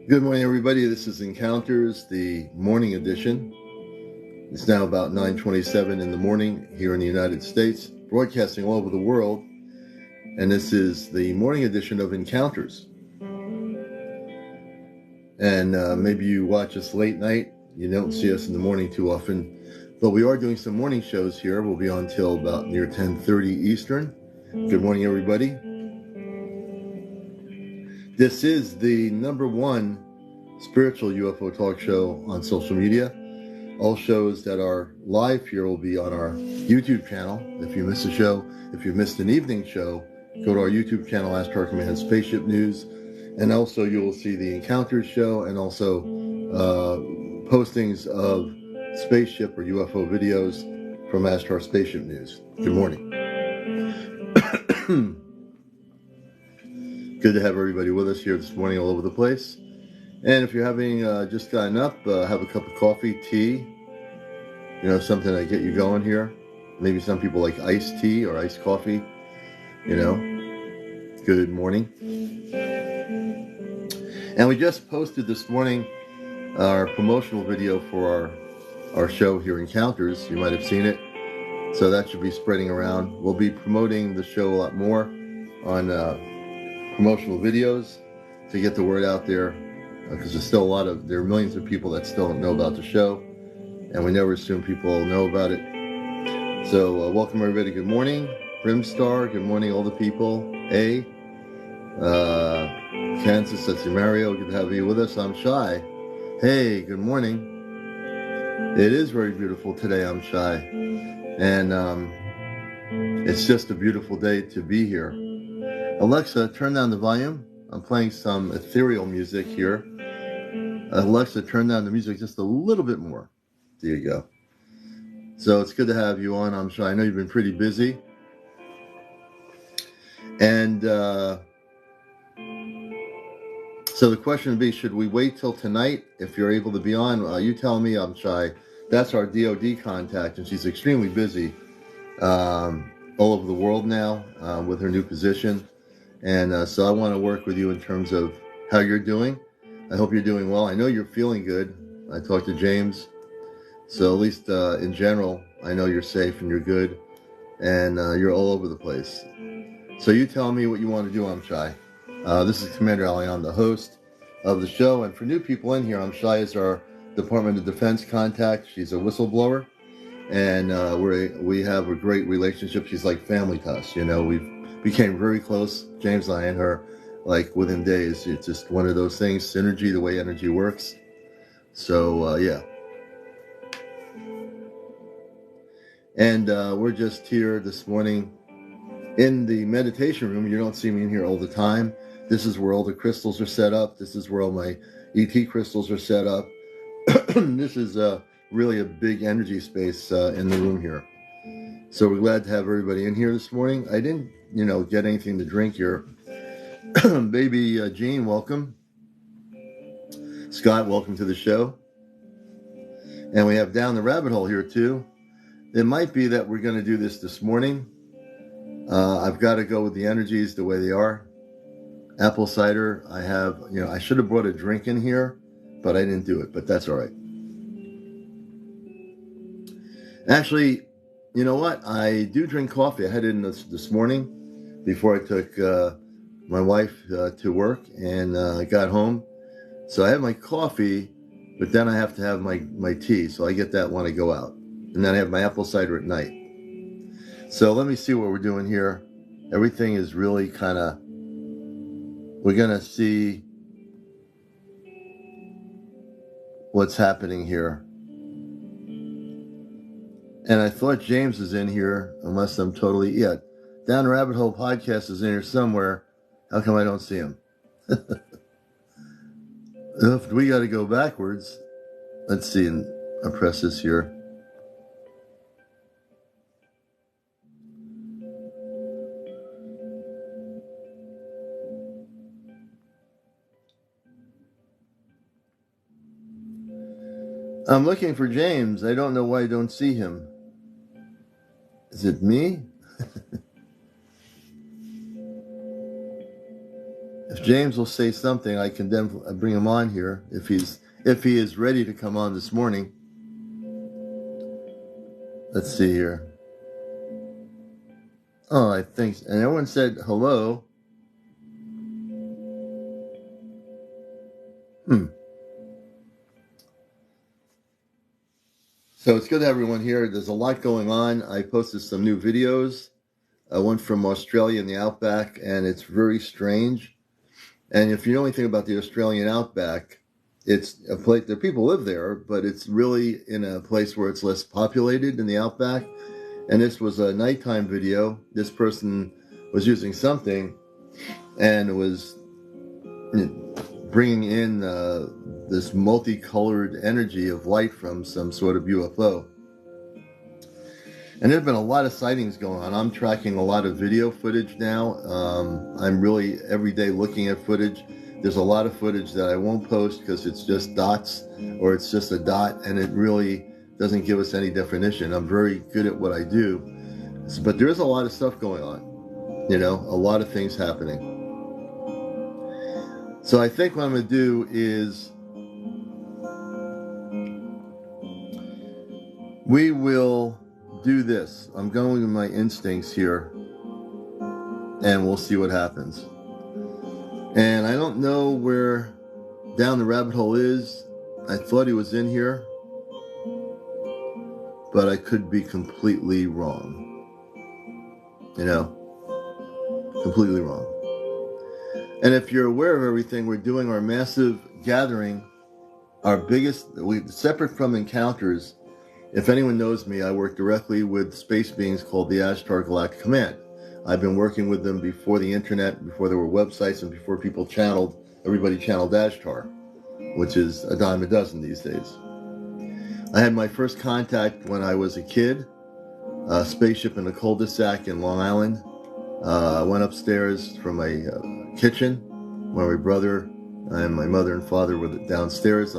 Good morning, everybody. This is Encounters, the morning edition. It's now about 9:27 in the morning here in the United States, broadcasting all over the world. And this is the morning edition of Encounters. And maybe you watch us late night. You don't see us in the morning too often. But we are doing some morning shows here. We'll be on till about near 10:30 Eastern. Good morning, everybody. This is the number one spiritual UFO talk show on social media. All shows that are live here will be on our YouTube channel. If you miss a show, if you missed an evening show, go to our YouTube channel, Ask Our Command Spaceship News. And also you will see the Encounters show and also postings of spaceship or UFO videos from Astro Spaceship News. Good morning. Good to have everybody with us here this morning all over the place. And if you're having just gotten up, have a cup of coffee, tea, something to get you going here. Maybe some people like iced tea or iced coffee, Good morning. And we just posted this morning our promotional video for our show here, Encounters. You might have seen it. So that should be spreading around. We'll be promoting the show a lot more on promotional videos to get the word out there, because there are millions of people that still don't know about the show, and we never assume people know about it. So welcome everybody. Good morning, Brimstar. Good morning, all the people. Kansas, that's Mario. Good to have you with us. I'm Shy. Hey, good morning. It is very beautiful today. I'm Shy, and it's just a beautiful day to be here. Alexa, turn down the volume. I'm playing some ethereal music here. Alexa, turn down the music just a little bit more. There you go. So it's good to have you on. I'm Shy. I know you've been pretty busy. And so the question would be, should we wait till tonight if you're able to be on? You tell me. I'm Shy. That's our DOD contact, and she's extremely busy all over the world now with her new position. And so I want to work with you in terms of how you're doing. I hope you're doing well. I know you're feeling good. I talked to James. So at least in general, I know you're safe and you're good. And you're all over the place. So you tell me what you want to do. I'm Shy. This is CmdrAleon. I'm the host of the show. And for new people in here, I'm Shy is our Department of Defense contact. She's a whistleblower. And we have a great relationship. She's like family to us. We became very close, James and I and her, like within days. It's just one of those things, synergy, the way energy works. So, yeah. And we're just here this morning in the meditation room. You don't see me in here all the time. This is where all the crystals are set up. This is where all my ET crystals are set up. This is really a big energy space in the room here. So we're glad to have everybody in here this morning. I didn't, get anything to drink here. Baby Jean, welcome. Scott, welcome to the show. And we have Down the Rabbit Hole here too. It might be that we're going to do this morning. I've got to go with the energies the way they are. Apple cider, I have, I should have brought a drink in here, but I didn't do it, but that's all right. Actually, you know what? I do drink coffee. I had it in this morning before I took my wife to work and got home. So I have my coffee, but then I have to have my tea. So I get that when I go out. And then I have my apple cider at night. So let me see what we're doing here. Everything is really kind of, we're going to see what's happening here. And I thought James is in here, unless I'm totally, Down the Rabbit Hole podcast is in here somewhere. How come I don't see him? If we got to go backwards, let's see, and I'll press this here. I'm looking for James. I don't know why I don't see him. Is it me? If James will say something, I can then bring him on here if he is ready to come on this morning. Let's see here. Oh, I think, and everyone said hello. So it's good to have everyone here. There's a lot going on. I posted some new videos. One from Australia in the outback, and it's very strange. And if you know anything about the Australian outback, it's a place, there people live there, but it's really in a place where it's less populated in the outback. And this was a nighttime video. This person was using something and was bringing in this multicolored energy of light from some sort of UFO. And there have been a lot of sightings going on. I'm tracking a lot of video footage now. I'm really every day looking at footage. There's a lot of footage that I won't post because it's just dots, or it's just a dot, and it really doesn't give us any definition. I'm very good at what I do. But there is a lot of stuff going on, you know, a lot of things happening. So I think what I'm going to do is we will do this. I'm going with my instincts here, and we'll see what happens. And I don't know where down the rabbit hole is. I thought he was in here, but I could be completely wrong. You know, completely wrong. And if you're aware of everything, we're doing our massive gathering, our biggest, separate from encounters. If anyone knows me, I work directly with space beings called the Ashtar Galactic Command. I've been working with them before the internet, before there were websites, and before everybody channeled Ashtar, which is a dime a dozen these days. I had my first contact when I was a kid, a spaceship in a cul-de-sac in Long Island. I went upstairs from a kitchen where my brother and my mother and father were downstairs.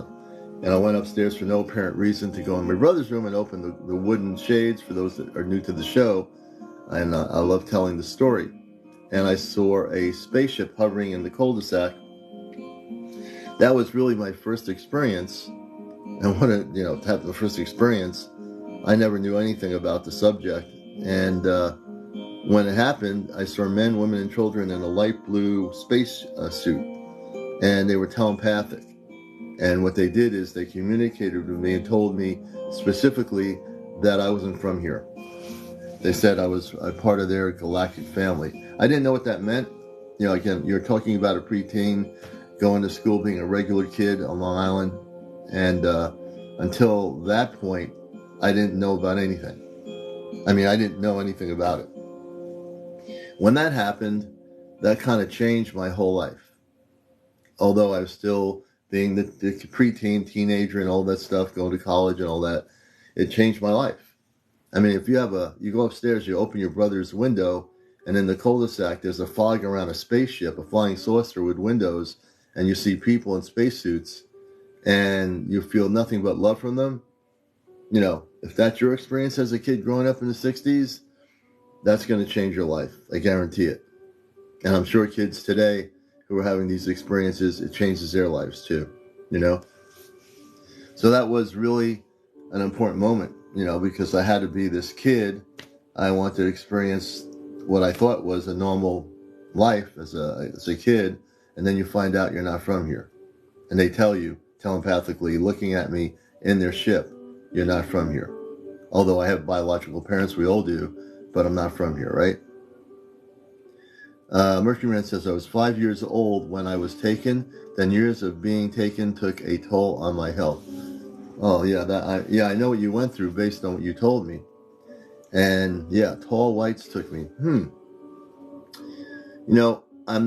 And I went upstairs for no apparent reason to go in my brother's room and open the wooden shades for those that are new to the show. And I love telling the story. And I saw a spaceship hovering in the cul-de-sac. That was really my first experience. And to have the first experience, I never knew anything about the subject. And when it happened, I saw men, women, and children in a light blue space suit. And they were telepathic. And what they did is they communicated with me and told me specifically that I wasn't from here. They said I was a part of their galactic family. I didn't know what that meant. You know, again, you're talking about a preteen going to school, being a regular kid on Long Island. And until that point, I didn't know about anything. I mean, I didn't know anything about it. When that happened, that kind of changed my whole life. Although I was still being the preteen, teenager and all that stuff, going to college and all that, it changed my life. I mean, if you go upstairs, you open your brother's window, and in the cul-de-sac, there's a fog around a spaceship, a flying saucer with windows, and you see people in spacesuits, and you feel nothing but love from them. You know, if that's your experience as a kid growing up in the 60s, that's going to change your life. I guarantee it. And I'm sure kids today who are having these experiences, it changes their lives too, you know? So that was really an important moment, you know, because I had to be this kid. I wanted to experience what I thought was a normal life as a kid, and then you find out you're not from here. And they tell you telepathically, looking at me in their ship, you're not from here. Although I have biological parents, we all do, but I'm not from here, right? Mercury Man says, I was 5 years old when I was taken. Then years of being taken took a toll on my health. Oh, yeah, I know what you went through based on what you told me. And, yeah, tall whites took me. You know, I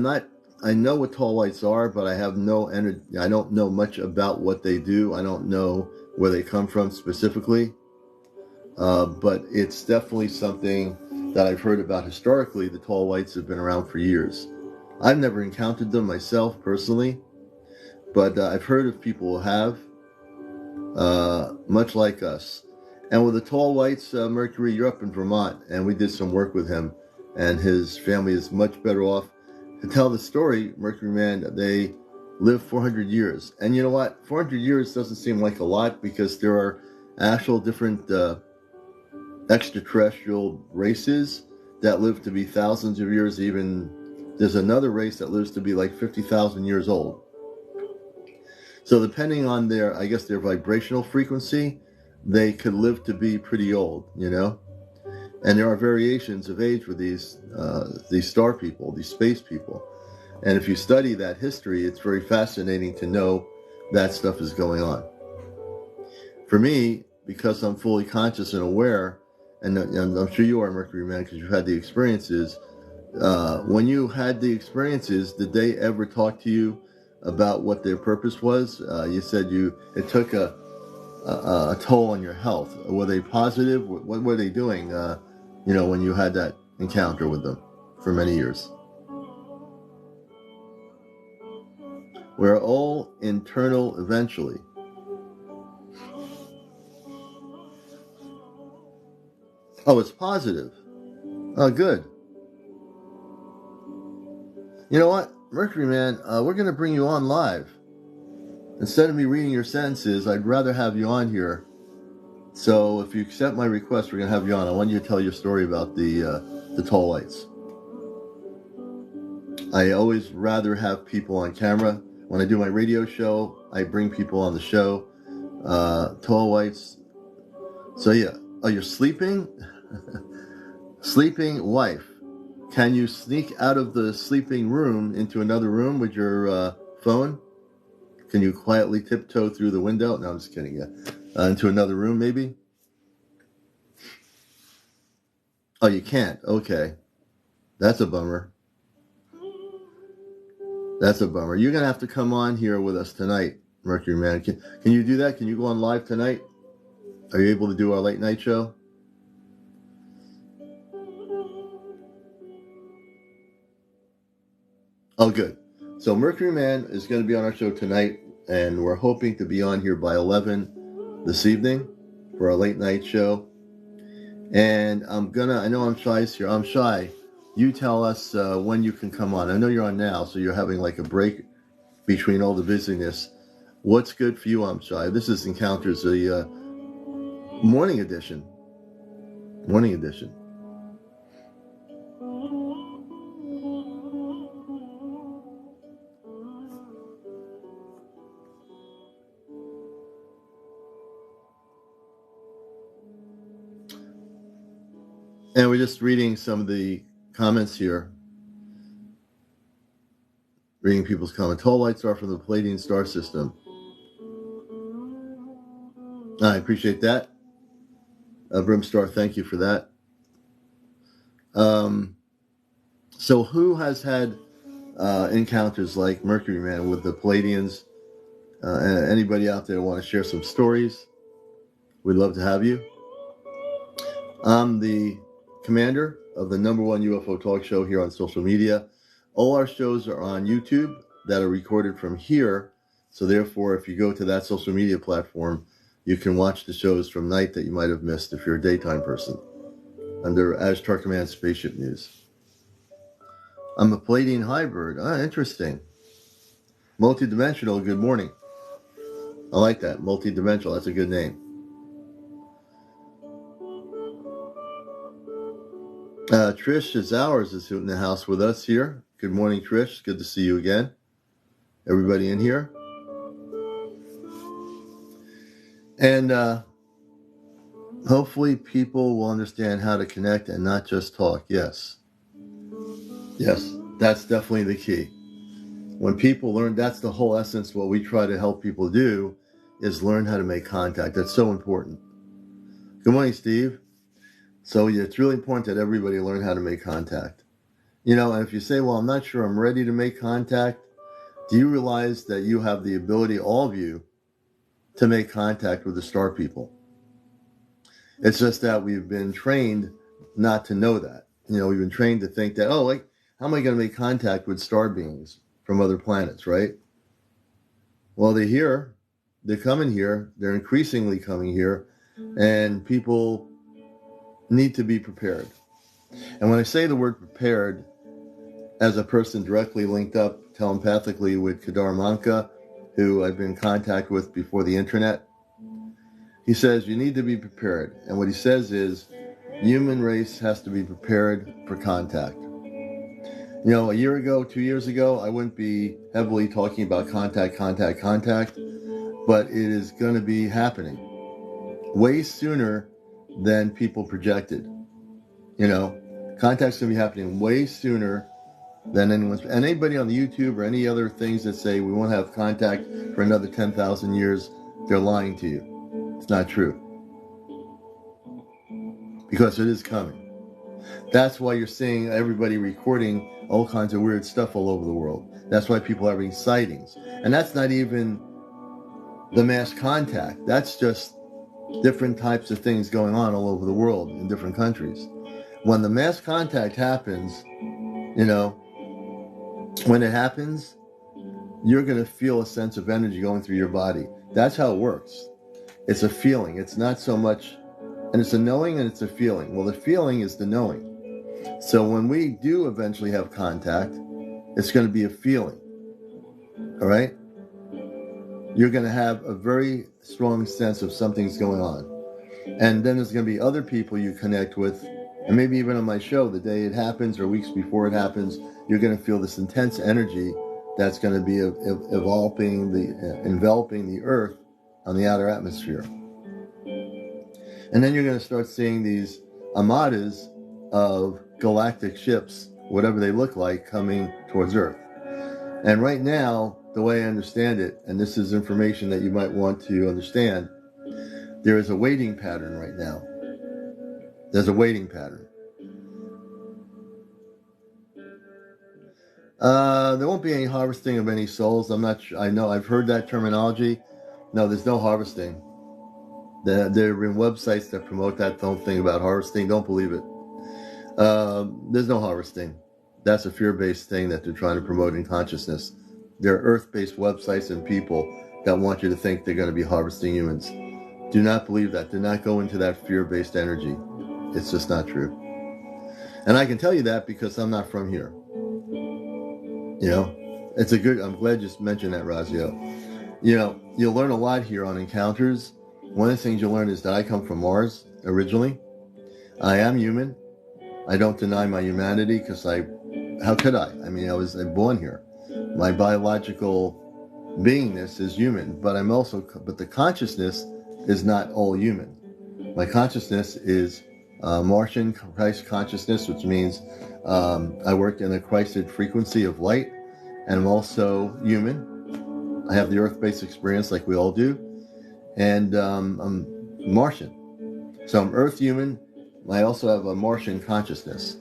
know what tall whites are, but I have no energy. I don't know much about what they do. I don't know where they come from specifically. But it's definitely something that I've heard about historically. The tall whites have been around for years. I've never encountered them myself personally, but I've heard of people who have, much like us. And with the tall whites, Mercury, you're up in Vermont, and we did some work with him, and his family is much better off. to tell the story, Mercury Man, they lived 400 years. And you know what? 400 years doesn't seem like a lot because there are actual different extraterrestrial races that live to be thousands of years. Even there's another race that lives to be like 50,000 years old. So depending on their, I guess, their vibrational frequency, they could live to be pretty old, you know? And there are variations of age with these star people, these space people. And if you study that history, it's very fascinating to know that stuff is going on. For me, because I'm fully conscious and aware, and I'm sure you are, Mercury Man, because you've had the experiences, when you had the experiences, did they ever talk to you about what their purpose was? You said it took a toll on your health. Were they positive? What were they doing, when you had that encounter with them for many years? We're all internal eventually. Oh, it's positive. Oh, good. You know what, Mercury Man, we're going to bring you on live. Instead of me reading your sentences, I'd rather have you on here. So if you accept my request, we're going to have you on. I want you to tell your story about the tall lights. I always rather have people on camera. When I do my radio show, I bring people on the show. Tall lights. So yeah. Oh, you're sleeping? Sleeping wife. Can you sneak out of the sleeping room into another room with your phone? Can you quietly tiptoe through the window? No, I'm just kidding. Yeah. Into another room, maybe? Oh, you can't. Okay. That's a bummer. That's a bummer. You're going to have to come on here with us tonight, Mercury Man. Can you do that? Can you go on live tonight? Are you able to do our late night show? Oh, good. So Mercury Man is going to be on our show tonight, and we're hoping to be on here by 11 this evening for our late night show. And I know I'm Shy's here. I'm Shy. You tell us when you can come on. I know you're on now, so you're having like a break between all the busyness. What's good for you, I'm Shy? This is Encounters, the morning edition. Morning edition. And we're just reading some of the comments here. Reading people's comments. Tall lights are from the Palladian star system. I appreciate that. Brimstar, thank you for that. So who has had encounters like Mercury Man with the Palladians? Anybody out there want to share some stories? We'd love to have you. I'm the commander of the #1 UFO talk show here on social media. All our shows are on YouTube that are recorded from here. So therefore, if you go to that social media platform, you can watch the shows from night that you might have missed if you're a daytime person. Under Ashtar Command Spaceship News. I'm a Palladian hybrid. Interesting. Multidimensional, good morning. I like that. Multidimensional, that's a good name. Trish Zowers is in the house with us here. Good morning, Trish. Good to see you again. Everybody in here. And hopefully people will understand how to connect and not just talk. Yes. Yes, that's definitely the key. When people learn, that's the whole essence. What we try to help people do is learn how to make contact. That's so important. Good morning, Steve. So yeah, it's really important that everybody learn how to make contact. And if you say, well, I'm not sure I'm ready to make contact, do you realize that you have the ability, all of you, to make contact with the star people? It's just that we've been trained not to know that. We've been trained to think that, how am I going to make contact with star beings from other planets, right? Well, they're here. They're coming here. They're increasingly coming here. And people need to be prepared. And when I say the word prepared, as a person directly linked up telepathically with Kedar Manka, who I've been in contact with before the internet. He says you need to be prepared. And what he says is human race has to be prepared for contact. You know, a year ago, 2 years ago, I wouldn't be heavily talking about contact, but it is going to be happening way sooner than people projected. You know, contact's going to be happening way sooner than anybody on the YouTube or any other things that say we won't have contact for another 10,000 years. They're lying to you. It's not true. Because it is coming. That's why you're seeing everybody recording all kinds of weird stuff all over the world. That's why people are having sightings. And that's not even the mass contact. That's just different types of things going on all over the world in different countries. When the mass contact happens, you know, when it happens, you're going to feel a sense of energy going through your body. That's how it works. It's a feeling. It's not so much, and it's a knowing and it's a feeling. Well, the feeling is the knowing. So when we do eventually have contact, it's going to be a feeling. All right? You're going to have a very strong sense of something's going on. And then there's going to be other people you connect with, and maybe even on my show, the day it happens or weeks before it happens, you're going to feel this intense energy that's going to be enveloping the earth on the outer atmosphere. And then you're going to start seeing these armadas of galactic ships, whatever they look like, coming towards Earth. And right now, the way I understand it, and this is information that you might want to understand, there is a waiting pattern right now. There's a waiting pattern. There won't be any harvesting of any souls. I'm not sure. I know I've heard that terminology. No, there's no harvesting. There have been websites that promote that. Don't think about harvesting. Don't believe it. There's no harvesting. That's a fear-based thing that they're trying to promote in consciousness. There are earth-based websites and people that want you to think they're going to be harvesting humans. Do not believe that. Do not go into that fear-based energy. It's just not true. And I can tell you that because I'm not from here. You know, I'm glad you mentioned that, Rachael. You know, you'll learn a lot here on encounters. One of the things you'll learn is that I come from Mars originally. I am human. I don't deny my humanity because how could I? I mean, I'm born here. My biological beingness is human, but the consciousness is not all human. My consciousness is Martian Christ consciousness, which means I work in the Christed frequency of light, and I'm also human. I have the earth-based experience like we all do, and I'm Martian. So I'm earth human. I also have a Martian consciousness.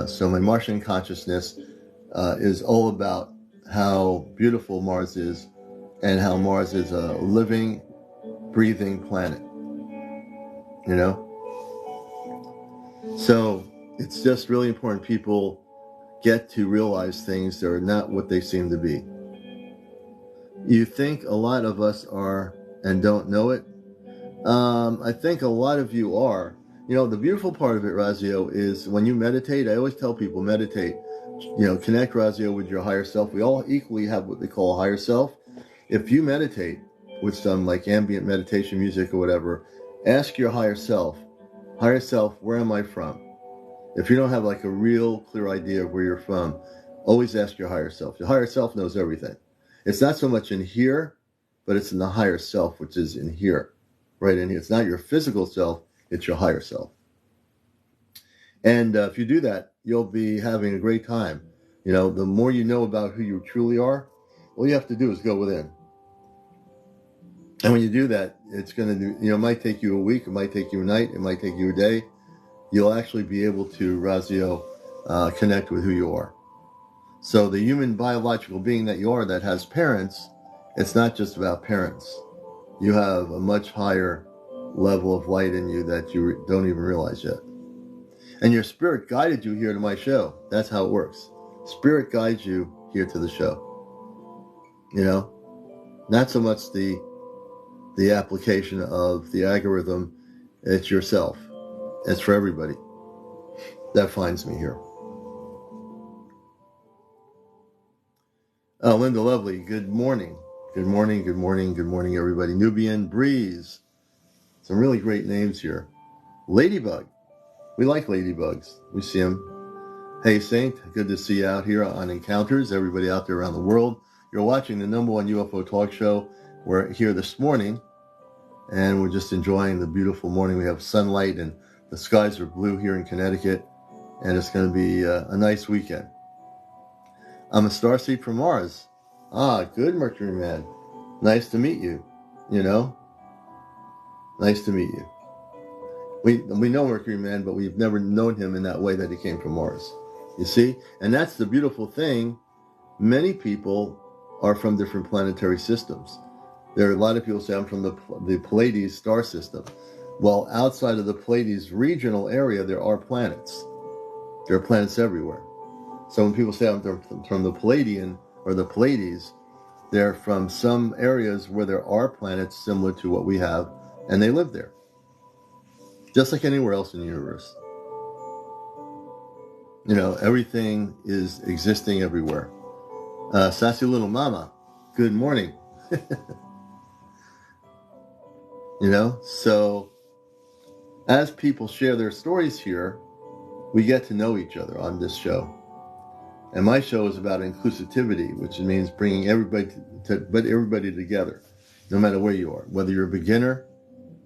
So my Martian consciousness is all about how beautiful Mars is and how Mars is a living, breathing planet. You know? So it's just really important people get to realize things that are not what they seem to be. You think a lot of us are and don't know it. I think a lot of you are. You know, the beautiful part of it, Rachael, is when you meditate, I always tell people, meditate. You know, connect, Rachael, with your higher self. We all equally have what they call a higher self. If you meditate with some like ambient meditation music or whatever, ask your higher self, where am I from? If you don't have like a real clear idea of where you're from, always ask your higher self. Your higher self knows everything. It's not so much in here, but it's in the higher self, which is in here, right in here. It's not your physical self, it's your higher self. And if you do that, you'll be having a great time. You know, the more you know about who you truly are, all you have to do is go within. And when you do that, it's going to do, you know, it might take you a week, it might take you a night, it might take you a day. You'll actually be able to, Rachael, connect with who you are. So the human biological being that you are that has parents, it's not just about parents. You have a much higher level of light in you that you don't even realize yet. And your spirit guided you here to my show. That's how it works. Spirit guides you here to the show. You know, not so much the application of the algorithm. It's yourself. It's for everybody that finds me here. Linda Lovely, good morning. Good morning, good morning, good morning, everybody. Nubian Breeze. Some really great names here. Ladybug. We like ladybugs. We see them. Hey, Saint, good to see you out here on Encounters. Everybody out there around the world. You're watching the #1 UFO talk show. We're here this morning, and we're just enjoying the beautiful morning. We have sunlight, and the skies are blue here in Connecticut, and it's going to be a nice weekend. I'm a starseed from Mars. Ah, good, Mercury Man. Nice to meet you. Nice to meet you. We know Mercury Man, but we've never known him in that way that he came from Mars. You see? And that's the beautiful thing. Many people are from different planetary systems. There are a lot of people say I'm from the Pleiades star system. Well, outside of the Pleiades regional area, there are planets. There are planets everywhere. So when people say I'm from the Palladian or the Pleiades, they're from some areas where there are planets similar to what we have, and they live there. Just like anywhere else in the universe. Everything is existing everywhere. Sassy Little Mama, good morning. So as people share their stories here, we get to know each other on this show. And my show is about inclusivity, which means bringing everybody together, no matter where you are. Whether you're a beginner,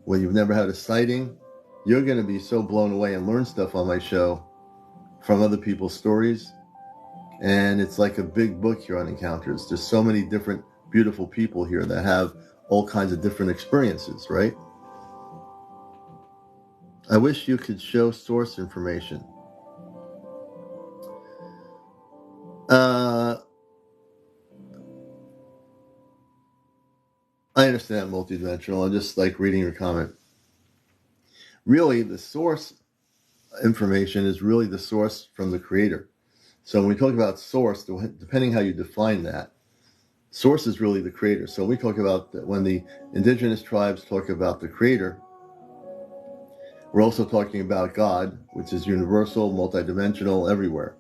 whether you've never had a sighting, you're going to be so blown away and learn stuff on my show from other people's stories. And it's like a big book here on Encounters. There's so many different beautiful people here that have all kinds of different experiences, right? I wish you could show source information. I understand multidimensional. I'm just like reading your comment. Really, the source information is really the source from the creator. So when we talk about source, depending how you define that, source is really the creator. So we talk about when the indigenous tribes talk about the creator, we're also talking about God, which is universal, multidimensional, everywhere.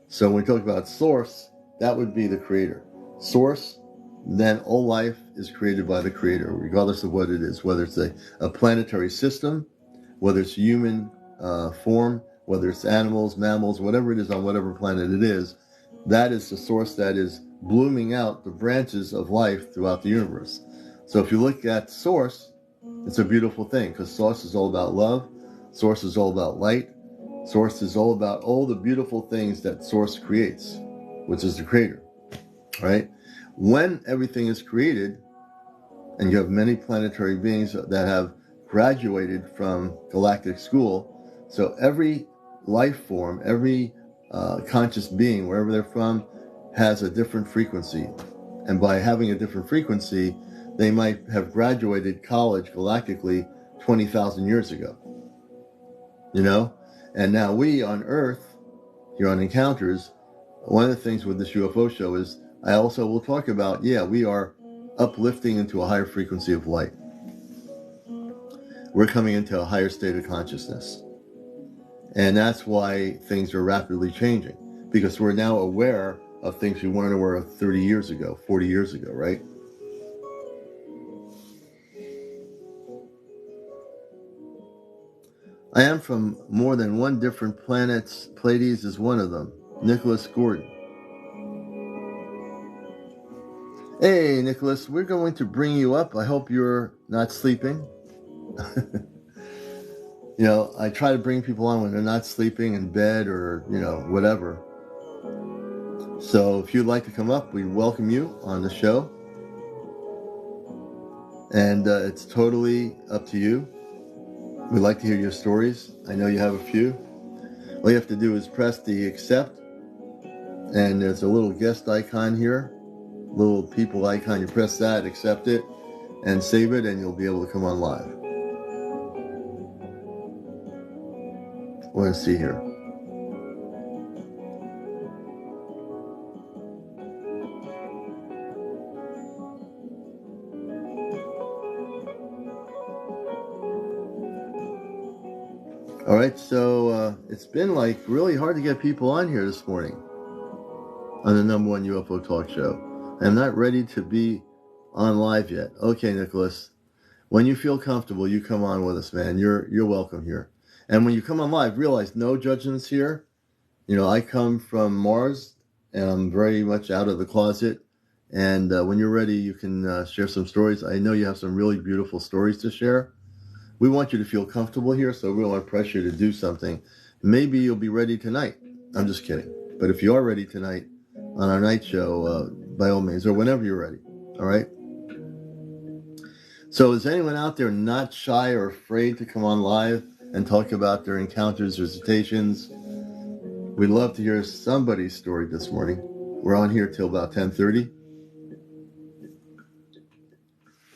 So when we talk about source, that would be the creator. Source, then all life is created by the creator, regardless of what it is, whether it's a planetary system, whether it's human form, whether it's animals, mammals, whatever it is on whatever planet it is, that is the source that is blooming out the branches of life throughout the universe. So if you look at source, it's a beautiful thing, because source is all about love, source is all about light, source is all about all the beautiful things that source creates, which is the creator, right? When everything is created, and you have many planetary beings that have graduated from galactic school, so every life form, every conscious being, wherever they're from, has a different frequency. And by having a different frequency, they might have graduated college galactically 20,000 years ago. And now we on Earth, here on Encounters, one of the things with this UFO show is I also will talk about, we are uplifting into a higher frequency of light. We're coming into a higher state of consciousness. And that's why things are rapidly changing, because we're now aware of things we weren't aware of 30 years ago, 40 years ago, right? I am from more than one different planets. Pleiades is one of them. Nicholas Gordon. Hey, Nicholas, we're going to bring you up. I hope you're not sleeping. I try to bring people on when they're not sleeping in bed or, whatever. So if you'd like to come up, we welcome you on the show. And it's totally up to you. We'd like to hear your stories. I know you have a few. All you have to do is press the accept. And there's a little guest icon here. Little people icon. You press that, accept it, and save it, and you'll be able to come on live. Let's see here. All right, so it's been like really hard to get people on here this morning. on the #1 UFO talk show. I'm not ready to be on live yet. Okay, Nicholas. When you feel comfortable, you come on with us, man. You're welcome here. And when you come on live, realize no judgments here. I come from Mars, and I'm very much out of the closet. And when you're ready, you can share some stories. I know you have some really beautiful stories to share. We want you to feel comfortable here, so we don't want to pressure you to do something. Maybe you'll be ready tonight. I'm just kidding. But if you are ready tonight on our night show, by all means, or whenever you're ready. All right? So is anyone out there not shy or afraid to come on live and talk about their encounters, visitations? We'd love to hear somebody's story this morning. We're on here till about 10:30.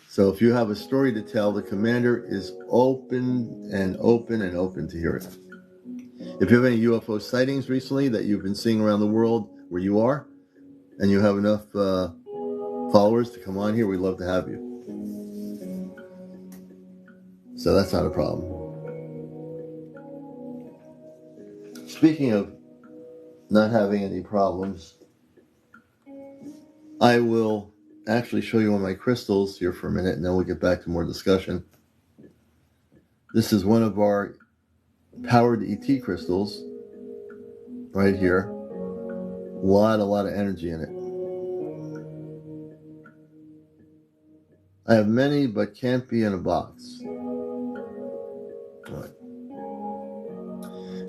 So if you have a story to tell, the commander is open to hear it. If you have any UFO sightings recently that you've been seeing around the world where you are, and you have enough followers to come on here, we'd love to have you. So that's not a problem. Speaking of not having any problems, I will actually show you one of my crystals here for a minute, and then we'll get back to more discussion. This is one of our powered ET crystals right here. A lot of energy in it. I have many, but can't be in a box. All right.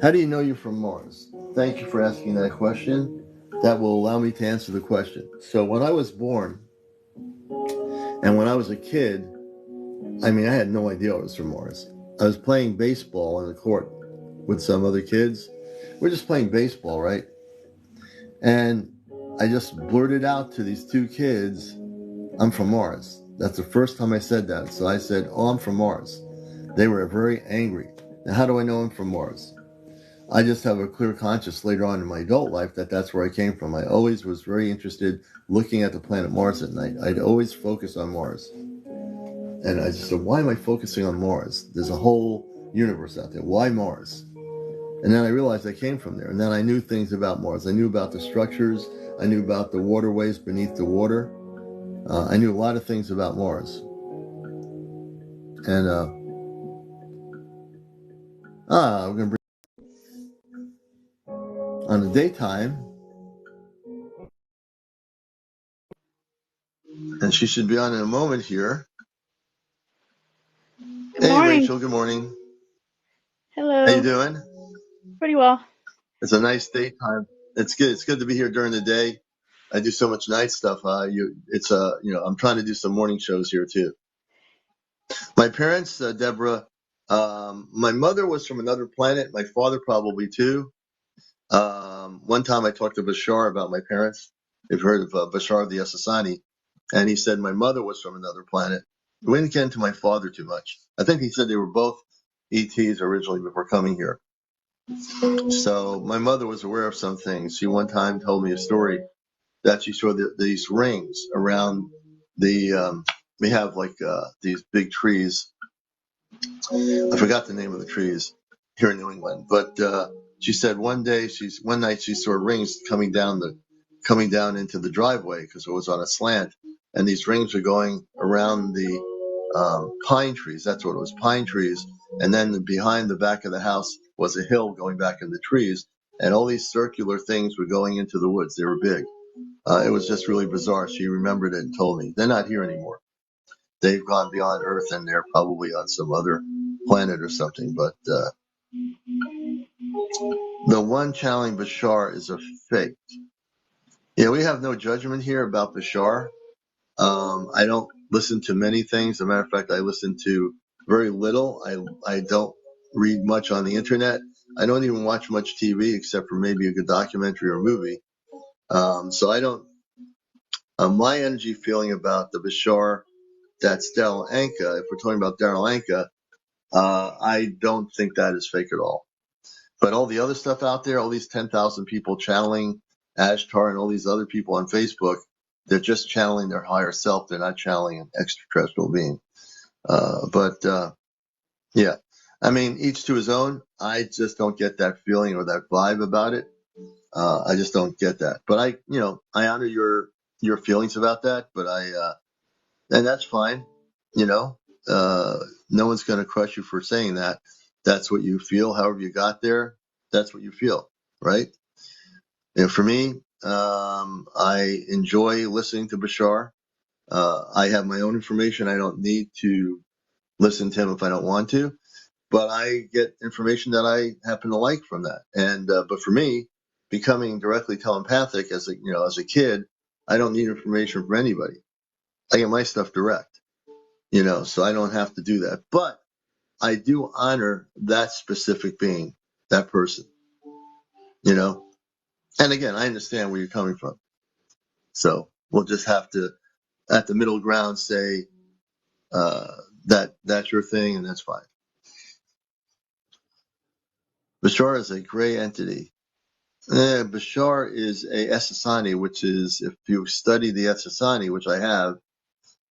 How do you know you're from Mars? Thank you for asking that question. That will allow me to answer the question. So when I was born, and when I was a kid, I had no idea I was from Mars. I was playing baseball on the court with some other kids. We're just playing baseball, right? And I just blurted out to these two kids, I'm from Mars. That's the first time I said that. So I said, oh, I'm from Mars. They were very angry. Now, how do I know I'm from Mars? I just have a clear conscience later on in my adult life that that's where I came from. I always was very interested looking at the planet Mars at night. I'd always focus on Mars. And I just said, why am I focusing on Mars? There's a whole universe out there. Why Mars? And then I realized I came from there. And then I knew things about Mars. I knew about the structures. I knew about the waterways beneath the water. I knew a lot of things about Mars. And we're going to bring on the daytime. And she should be on in a moment here. Good morning. Rachel, good morning. Hello. How you doing? Pretty well. It's a nice daytime. It's good. It's good to be here during the day. I do so much night stuff. I'm trying to do some morning shows here too. My parents, Deborah, my mother was from another planet. My father probably too. One time I talked to Bashar about my parents. You've heard of Bashar the Assassani, and he said my mother was from another planet. We didn't get into my father too much. I think he said they were both ETs originally before coming here. So my mother was aware of some things. She one time told me a story that she saw these rings around the. We have these big trees. I forgot the name of the trees here in New England, but she said one night she saw rings coming down into the driveway because it was on a slant, and these rings were going around the pine trees. That's what it was, pine trees. And then behind the back of the house was a hill going back in the trees, and all these circular things were going into the woods. They were big. It was just really bizarre. She remembered it and told me. They're not here anymore. They've gone beyond Earth, and they're probably on some other planet or something. But the one channeling Bashar is a fake. Yeah, we have no judgment here about Bashar. I don't listen to many things. As a matter of fact, I listen to very little. I don't read much on the internet. I don't even watch much TV except for maybe a good documentary or movie. So I don't. My energy feeling about the Bashar, that's Daryl Anka. If we're talking about Daryl Anka, I don't think that is fake at all. But all the other stuff out there, all these 10,000 people channeling Ashtar and all these other people on Facebook, they're just channeling their higher self. They're not channeling an extraterrestrial being. Yeah. Each to his own. I just don't get that feeling or that vibe about it. I just don't get that. But I honor your feelings about that. But and that's fine. You know, uh, no one's going to crush you for saying that. That's what you feel. However you got there, that's what you feel, right? And for me, I enjoy listening to Bashar. I have my own information. I don't need to listen to him if I don't want to, but I get information that I happen to like from that. And but for me, becoming directly telepathic as a kid, I don't need information from anybody. I get my stuff direct, so I don't have to do that. But I do honor that specific being, that person, you know. And again, I understand where you're coming from. So we'll just have to, at the middle ground, say uh, that that's your thing, and that's fine. Bashar is a gray entity. Bashar is a Essassani, which is, if you study the Essassani, which I have,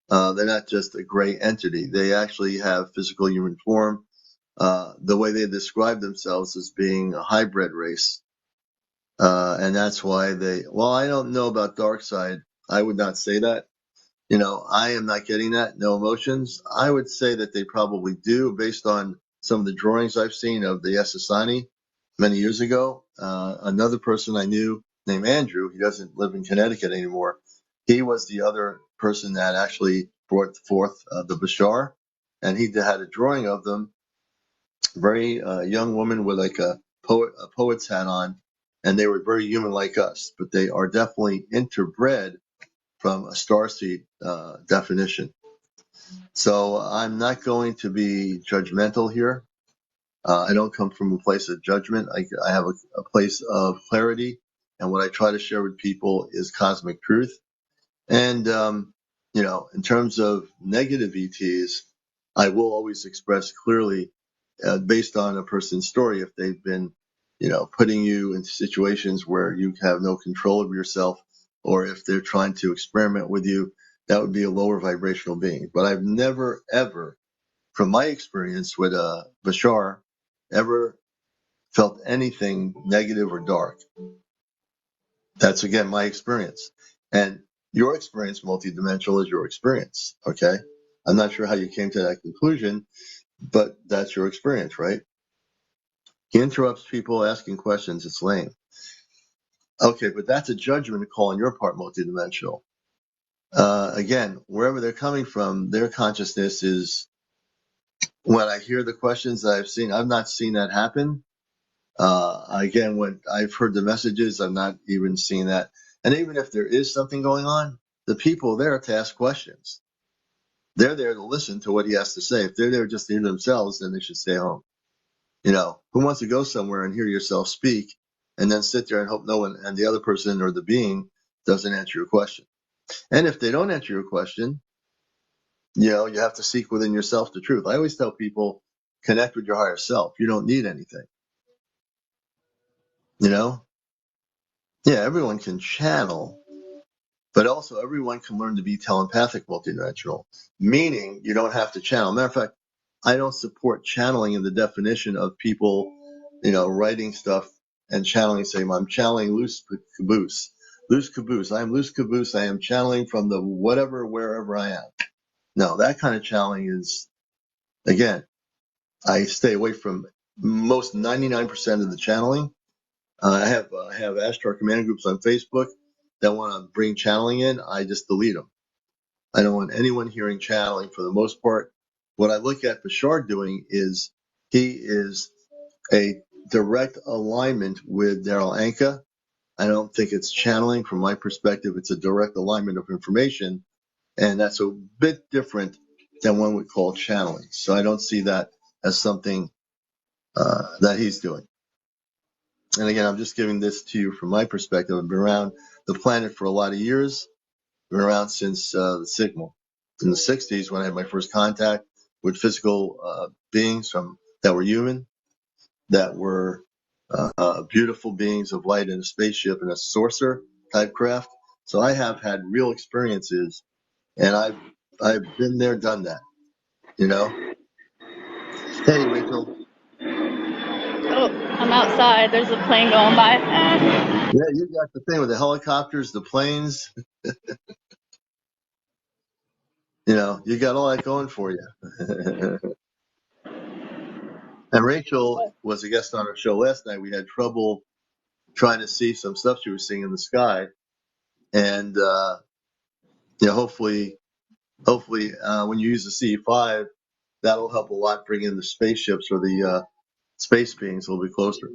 they're not just a gray entity. They actually have physical human form. The way they describe themselves as being a hybrid race. And that's why well, I don't know about dark side. I would not say that. I am not getting that. No emotions. I would say that they probably do based on some of the drawings I've seen of the Essassani many years ago. Another person I knew named Andrew, he doesn't live in Connecticut anymore. He was the other person that actually brought forth the Bashar, and he had a drawing of them, very young woman with like a poet's hat on, and they were very human like us, but they are definitely interbred from a starseed definition. So I'm not going to be judgmental here. I don't come from a place of judgment. I have a place of clarity, and what I try to share with people is cosmic truth. And in terms of negative ETs, I will always express clearly, based on a person's story, if they've been, putting you into situations where you have no control of yourself, or if they're trying to experiment with you, that would be a lower vibrational being. But I've never, ever, from my experience with Bashar, ever felt anything negative or dark. That's, again, my experience. And your experience, multidimensional, is your experience. Okay. I'm not sure how you came to that conclusion, but that's your experience, right? He interrupts people asking questions. It's lame. Okay, but that's a judgment call on your part, multidimensional. Again, wherever they're coming from, their consciousness is, when I hear the questions that I've seen, I've not seen that happen. Again, when I've heard the messages, I've not even seen that. And even if there is something going on, the people there to ask questions. They're there to listen to what he has to say. If they're there just to hear themselves, then they should stay home. Who wants to go somewhere and hear yourself speak and then sit there and hope no one and the other person or the being doesn't answer your question? And if they don't answer your question, you have to seek within yourself the truth. I always tell people, connect with your higher self. You don't need anything. Yeah, everyone can channel, but also everyone can learn to be telepathic multidimensional, meaning you don't have to channel. Matter of fact, I don't support channeling in the definition of people, writing stuff and channeling, saying, I'm channeling loose caboose. Loose caboose. I am loose caboose. I am channeling from the whatever, wherever I am. No, that kind of channeling is, again, I stay away from most 99% of the channeling. I have Ashtar command groups on Facebook that want to bring channeling in. I just delete them. I don't want anyone hearing channeling for the most part. What I look at Bashar doing is he is a direct alignment with Daryl Anka. I don't think it's channeling. From my perspective, it's a direct alignment of information, and that's a bit different than one would call channeling. So I don't see that as something that he's doing. And again, I'm just giving this to you from my perspective. I've been around the planet for a lot of years. I've been around since the signal in the 60s when I had my first contact with physical beings that were human, that were beautiful beings of light in a spaceship and a saucer type craft. So I have had real experiences, and I've been there, done that. Hey, Rachael. Oh, I'm outside. There's a plane going by. Yeah, you got the thing with the helicopters, the planes. You got all that going for you. And Rachael was a guest on our show last night. We had trouble trying to see some stuff she was seeing in the sky, and hopefully, when you use the CE5, that'll help a lot bring in the spaceships or the space beings a little bit closer.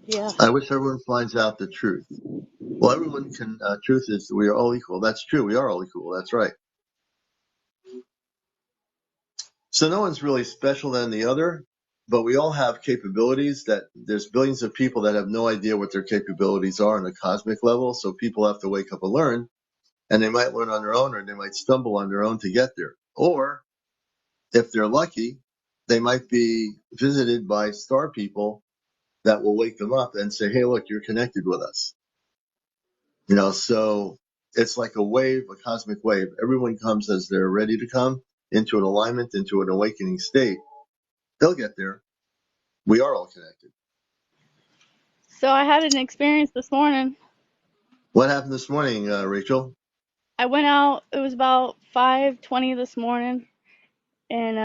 Yeah. I wish everyone finds out the truth. Well, everyone can. Truth is we are all equal. That's true. We are all equal. That's right. So no one's really special than the other, but we all have capabilities that there's billions of people that have no idea what their capabilities are on a cosmic level. So people have to wake up and learn, and they might learn on their own or they might stumble on their own to get there. Or if they're lucky, they might be visited by star people that will wake them up and say, hey, look, you're connected with us. So it's like a wave, a cosmic wave. Everyone comes as they're ready to come into an alignment, into an awakening state. They'll get there. We are all connected. So I had an experience this morning. What happened this morning, Rachael? I went out. It was about 5:20 this morning, and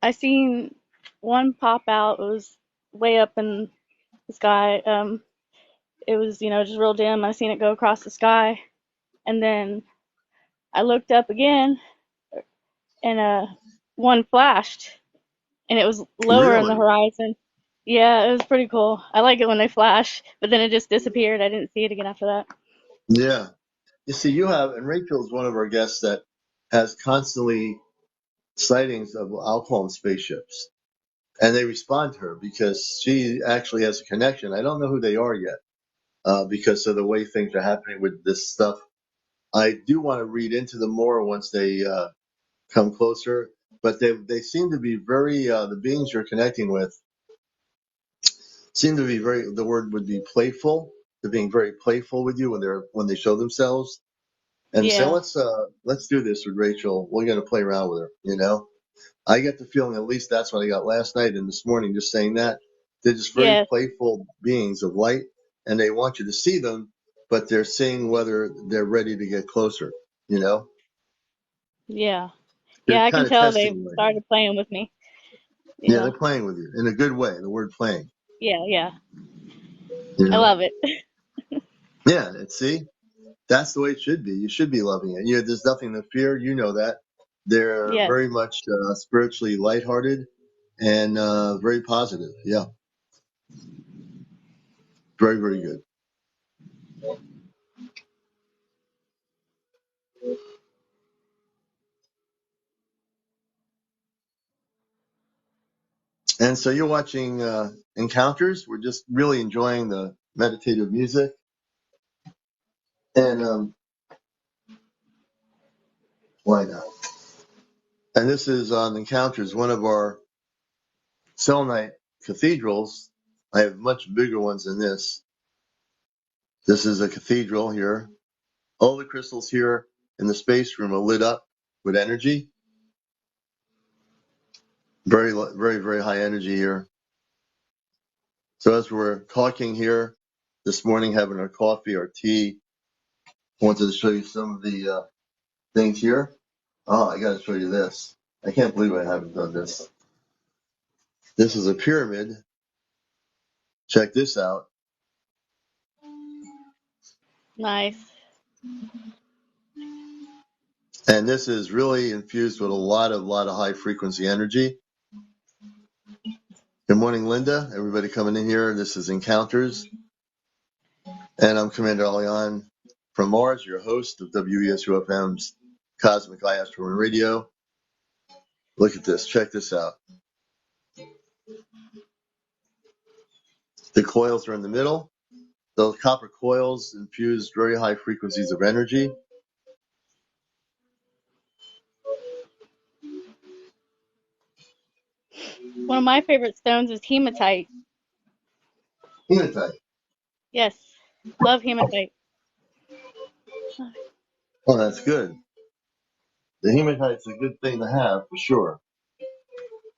I seen one pop out. It was way up in the sky. It was just real dim. I seen it go across the sky, and then I looked up again, and one flashed, and it was lower in the Really? horizon. Yeah, it was pretty cool. I like it when they flash, but then it just disappeared. I didn't see it again after that. Yeah. You see, and Rachel's one of our guests that has constantly sightings of, I'll call them spaceships. And they respond to her because she actually has a connection. I don't know who they are yet because of the way things are happening with this stuff. I do want to read into them more once they come closer, but they seem to be very, the beings you're connecting with seem to be the word would be playful. They're being very playful with you when they show themselves. And say, Yeah, let's do this with Rachel. We're going to play around with her. I get the feeling, at least that's what I got last night and this morning, just saying that they're just very yeah, playful beings of light, and they want you to see them, but they're seeing whether they're ready to get closer. You know, yeah, they're yeah. I can kind of tell testing they you right now. started playing with me. Yeah, they're Yeah, playing with you in a good way. The word playing. yeah, yeah. You I know. love it. Yeah. See, that's the way it should be. You should be loving it. There's nothing to fear. You know that. They're Yes, very much spiritually lighthearted and very positive. Yeah, very, very good. And so you're watching Encounters. We're just really enjoying the meditative music. And why not? And this is on Encounters, one of our selenite cathedrals. I have much bigger ones than this. This is a cathedral here. All the crystals here in the space room are lit up with energy. Very, very, very high energy here. So as we're talking here this morning, having our coffee, our tea, I wanted to show you some of the things here. Oh, I got to show you this. I can't believe I haven't done this. This is a pyramid. Check this out. nice. And this is really infused with a lot of high frequency energy. Good morning, Linda. Everybody coming in here. This is Encounters. And I'm CmdrAleon from Mars, your host of WESUFM's Cosmic Eye Astro Radio. Look at this. Check this out. The coils are in the middle. Those copper coils infuse very high frequencies of energy. One of my favorite stones is hematite. Hematite. Yes, love hematite. Oh, that's good. The hematite's a good thing to have for sure.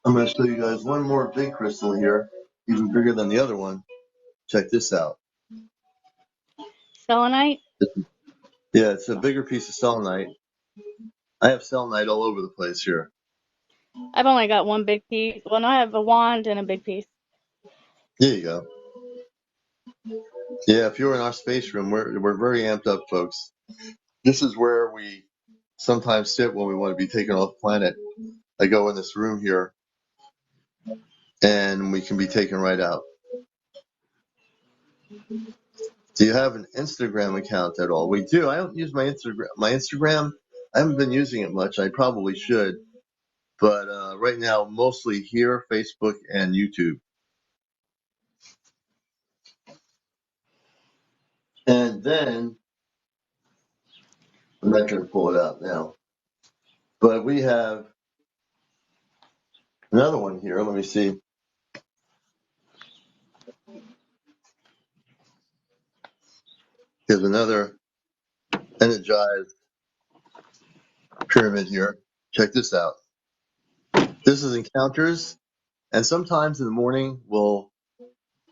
I'm going to show you guys one more big crystal here, even bigger than the other one. Check this out. Selenite? Yeah, it's a bigger piece of selenite. I have selenite all over the place here. I've only got one big piece. Well, no, I have a wand and a big piece. There you go. Yeah, if you're in our space room, we're very amped up, folks. This is where we sometimes sit when we want to be taken off planet. I go in this room here, and we can be taken right out. Do you have an Instagram account at all? We do. I don't use my Instagram. I haven't been using it much. I probably should. But right now, mostly here, Facebook and YouTube. And then, I'm not going to pull it out now. But we have another one here. Let me see. Here's another energized pyramid here. Check this out. This is encounters. And sometimes in the morning, we'll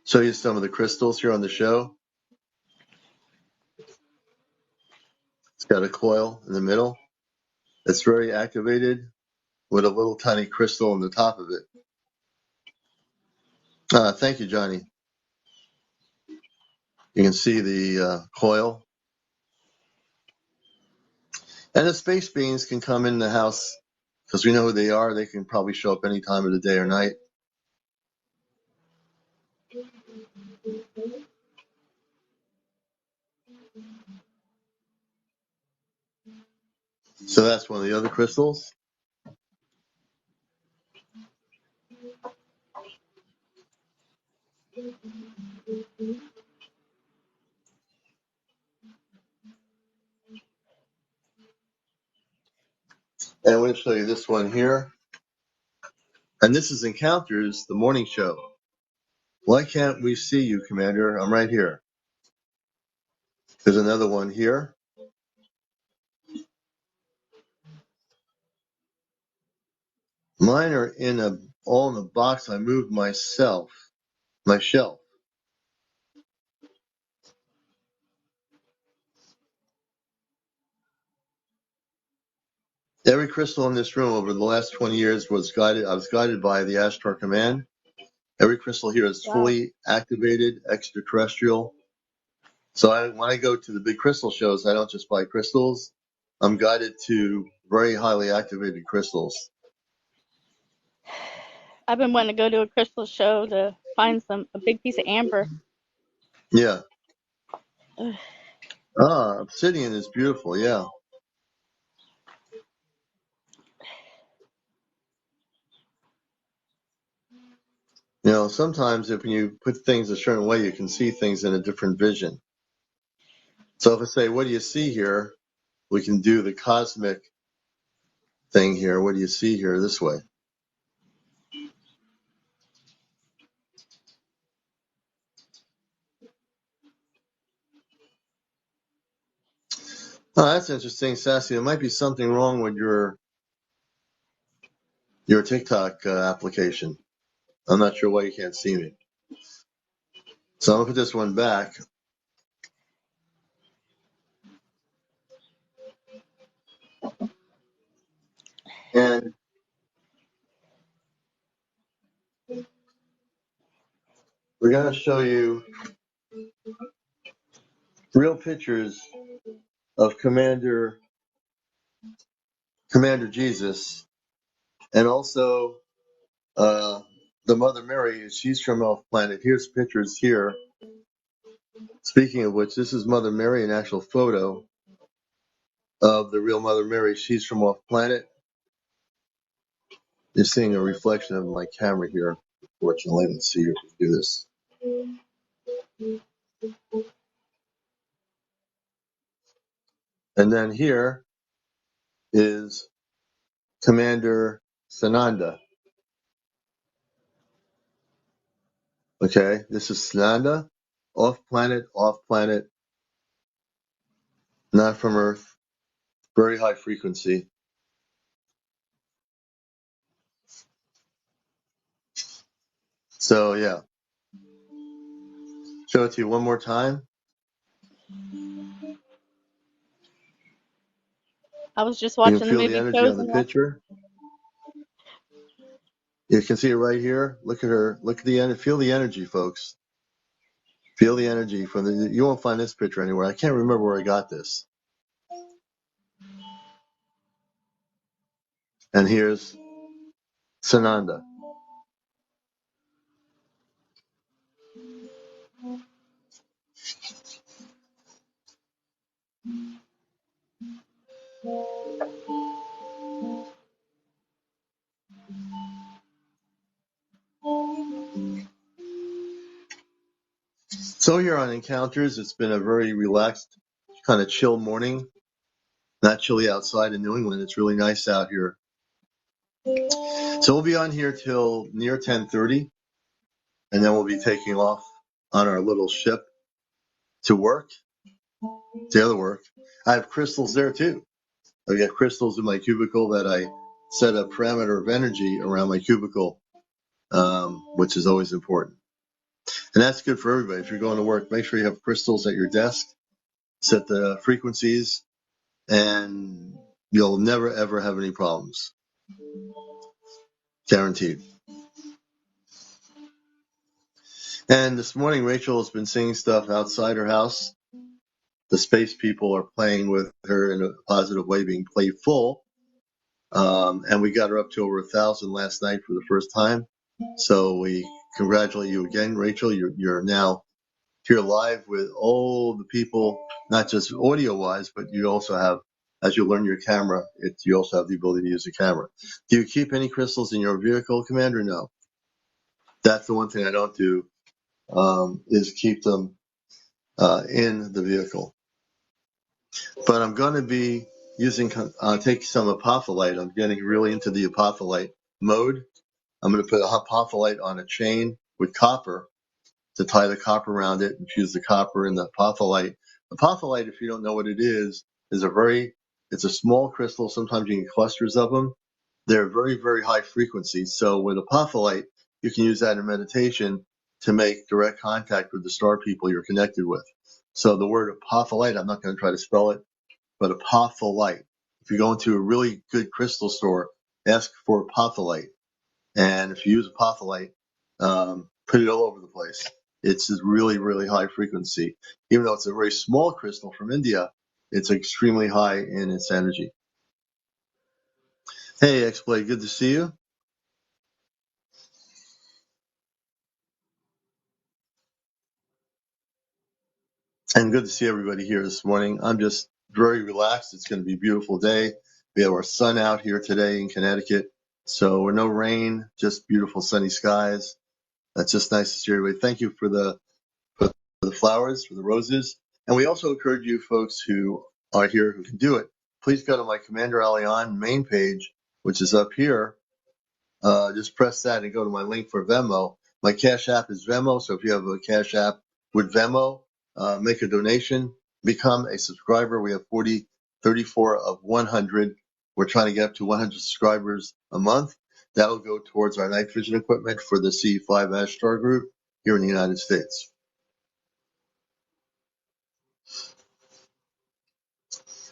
show you some of the crystals here on the show. It's got a coil in the middle. It's very activated with a little tiny crystal on the top of it. Thank you, Johnny. You can see the coil. And the space beings can come in the house because we know who they are. They can probably show up any time of the day or night. So that's one of the other crystals. And I'm going to show you this one here. And this is Encounters, the morning show. Why can't we see you, Commander? I'm right here. There's another one here. Mine are all in a box I moved myself, my shelf. Every crystal in this room over the last 20 years was guided. I was guided by the Ashtar Command. Every crystal here is fully activated, extraterrestrial. So when I go to the big crystal shows, I don't just buy crystals. I'm guided to very highly activated crystals. I've been wanting to go to a crystal show to find a big piece of amber. Yeah. Ugh. Obsidian is beautiful. Yeah. You know, sometimes if you put things a certain way, you can see things in a different vision. So if I say, what do you see here? We can do the cosmic thing here. What do you see here this way? Oh, that's interesting, Sassy. There might be something wrong with your TikTok application. I'm not sure why you can't see me. So I'm going to put this one back. And we're going to show you real pictures of Commander Jesus, and also the Mother Mary. She's from off planet. Here's pictures here. Speaking of which, this is Mother Mary, an actual photo of the real Mother Mary. She's from off planet. You're seeing a reflection of my camera here. Fortunately, let's see if we can do this. And then here is Commander Sananda. Okay, this is Sananda, off planet, not from Earth, very high frequency. So yeah, Show it to you one more time. I was just You can watching the feel the movie energy on the Chosen. picture. You can see it right here. Look at her. Look at the end. Feel the energy, folks. Feel the energy from the. You won't find this picture anywhere. I can't remember where I got this. And here's Sananda. So here on Encounters, it's been a very relaxed, kind of chill morning. Not chilly outside in New England. It's really nice out here. So we'll be on here till near 10:30, and then we'll be taking off on our little ship to work, to other work. I have crystals there too. I've got crystals in my cubicle that I set a parameter of energy around my cubicle, which is always important. And that's good for everybody. If you're going to work, make sure you have crystals at your desk, set the frequencies, and you'll never ever have any problems. Guaranteed. And this morning, Rachel has been seeing stuff outside her house. The space people are playing with her in a positive way, being playful. And we got her up to over 1,000 last night for the first time. So we congratulate you again, Rachel. You're now here live with all the people, not just audio wise, but you also have, as you learn your camera, you also have the ability to use a camera. Do you keep any crystals in your vehicle, Commander? No. That's the one thing I don't do, is keep them in the vehicle. But I'm going to be using, take some apophyllite. I'm getting really into the apophyllite mode. I'm going to put a apophyllite on a chain with copper to tie the copper around it, infuse the copper in the apophyllite. Apophyllite, if you don't know what it is it's a small crystal. Sometimes you get clusters of them. They're very, very high frequency. So with apophyllite, you can use that in meditation to make direct contact with the star people you're connected with. So the word apophyllite, I'm not going to try to spell it, but apophyllite. If you go into a really good crystal store, ask for apophyllite. And if you use apophyllite, put it all over the place. It's a really, really high frequency. Even though it's a very small crystal from India, it's extremely high in its energy. Hey, X-Blade, good to see you. And good to see everybody here this morning. I'm just very relaxed. It's going to be a beautiful day. We have our sun out here today in Connecticut. So we're no rain, just beautiful sunny skies. That's just nice to see everybody. Thank you for the flowers, for the roses. And we also encourage you folks who are here who can do it. Please go to my CmdrAleon main page, which is up here. Just press that and go to my link for Venmo. My Cash App is Venmo, so if you have a Cash App with Venmo, make a donation, become a subscriber. We have 34 of 100. We're trying to get up to 100 subscribers a month. That'll go towards our night vision equipment for the C5 Ash Star Group here in the United States.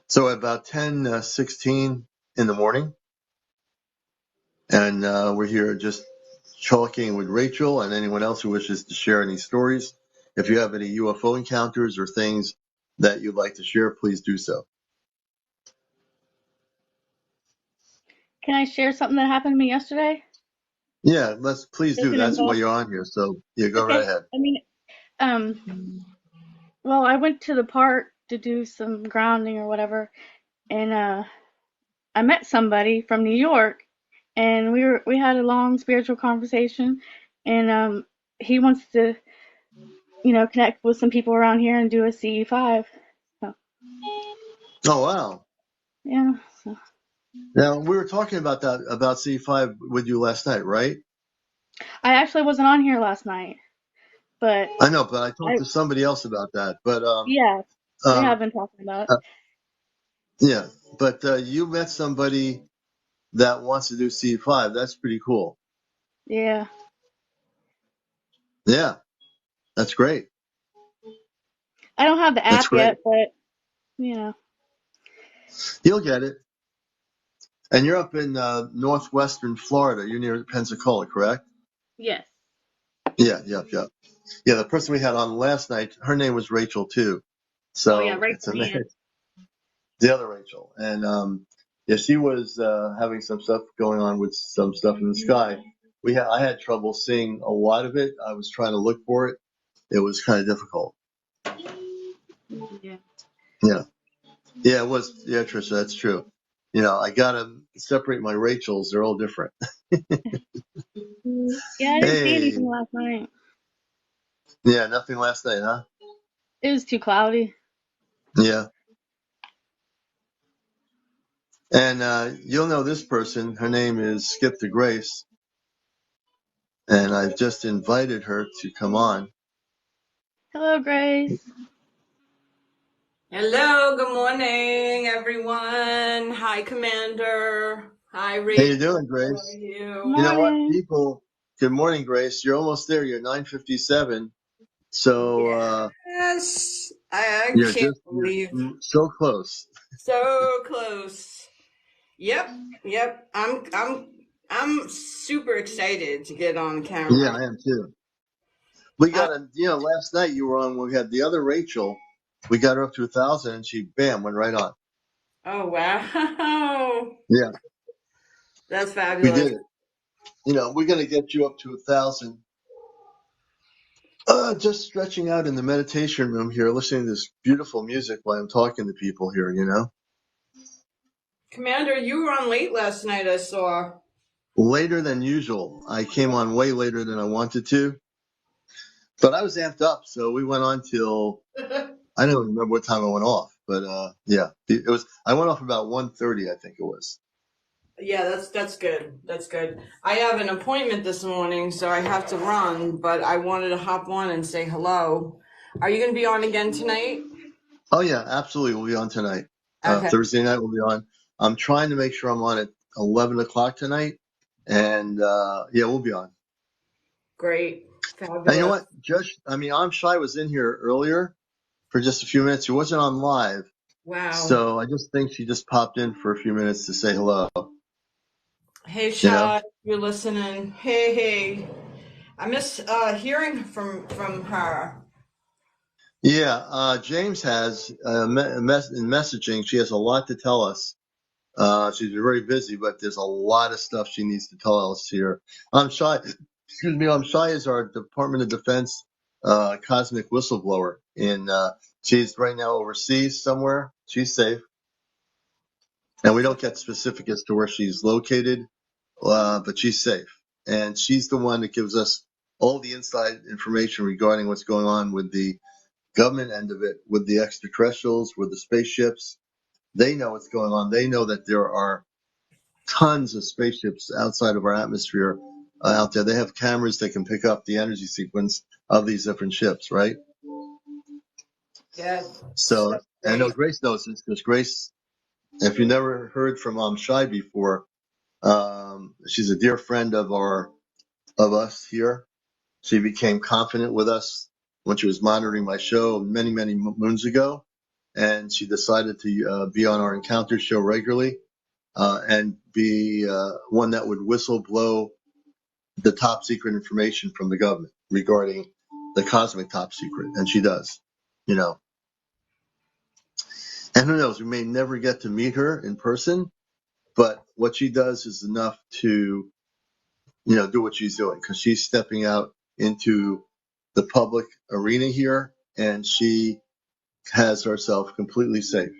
So about 10:16 in the morning, and we're here just talking with Rachael and anyone else who wishes to share any stories. If you have any UFO encounters or things that you'd like to share, please do so. Can I share something that happened to me yesterday? Yeah, please do. Doesn't That's why involve. you're on here. So yeah, go right Okay. ahead. I mean, well, I went to the park to do some grounding or whatever, and I met somebody from New York, and we had a long spiritual conversation, and he wants to, connect with some people around here and do a CE5. So Oh wow. yeah. So Now we were talking about C5 with you last night, right? I actually wasn't on here last night, but I know, but I talked I to somebody else about that. But yeah, we have um, been talking about it. uh, yeah, but you met somebody that wants to do C5. That's pretty cool. Yeah. Yeah, that's great. I don't have the That's app great. yet, but you know. You'll get it. And you're up in northwestern Florida. You're near Pensacola, correct? Yes. Yeah, yep. Yeah, the person we had on last night, her name was Rachael too. Oh yeah, So it's Rachael amazing. Hand. The other Rachael. And yeah, she was having some stuff going on with some stuff in the sky. I had trouble seeing a lot of it. I was trying to look for it. It was kind of difficult. Yeah. Yeah. Yeah, it was. Yeah, Trisha, that's true. I gotta separate my Rachels. They're all different. Yeah, I didn't see Hey. anything last night. Yeah, nothing last night, huh? It was too cloudy. Yeah. And you'll know this person. Her name is Skip the Grace. And I've just invited her to come on. Hello, Grace. Hello, good morning, everyone. Hi, Commander. Hi, How you Rachel. doing, How Grace? are You you? know what, Morning. people? Good morning, Grace. You're almost there. You're 9:57. So Yes, I you're can't just you're believe so close. so close. Yep. I'm super excited to get on Yeah, camera. I am too. We Uh, got last night you were on. We had the other Rachel. We got her up to 1,000, and she bam went right on. oh wow, Yeah, that's we fabulous. did it. We're gonna get you up to 1,000. Just stretching out in the meditation room here, listening to this beautiful music while I'm talking to people here. Commander, you were on late last night. I saw. Later than usual. I came on way later than I wanted to, but I was amped up, so we went on till I don't remember what time I went off, but yeah, it was. I went off about 1:30, I think it was. Yeah, that's good. That's good. I have an appointment this morning, so I have to run, but I wanted to hop on and say hello. Are you going to be on again tonight? Oh yeah, absolutely. We'll be on tonight. Okay, Thursday night we'll be on. I'm trying to make sure I'm on at 11 o'clock tonight, and yeah, we'll be on. great. And you know Fabulous. what? I'm Shy was in here earlier for just a few minutes. He wasn't on live, Wow. so I just think she just popped in for a few minutes to say hello. Hey, You know? Shad, you're listening. Hey. I miss hearing from her. Yeah, James has in messaging. She has a lot to tell us. She's very busy, but there's a lot of stuff she needs to tell us here. Shy. Excuse me. Shy is our Department of Defense cosmic whistleblower. She's right now overseas somewhere. She's safe, and we don't get specific as to where she's located, but she's safe, and she's the one that gives us all the inside information regarding what's going on with the government end of it, with the extraterrestrials, with the spaceships. They know what's going on. They know that there are tons of spaceships outside of our atmosphere out there. They have cameras that can pick up the energy sequence of these different ships, right? Yeah, So that's I know great. Grace knows this because Grace, if you never heard from Shai before, she's a dear friend of us here. She became confident with us when she was monitoring my show many moons ago, and she decided to be on our Encounter show regularly and be one that would whistle blow the top secret information from the government regarding the cosmic top secret, and she does, you know. And who knows, we may never get to meet her in person, but what she does is enough to, do what she's doing because she's stepping out into the public arena here, and she has herself completely safe.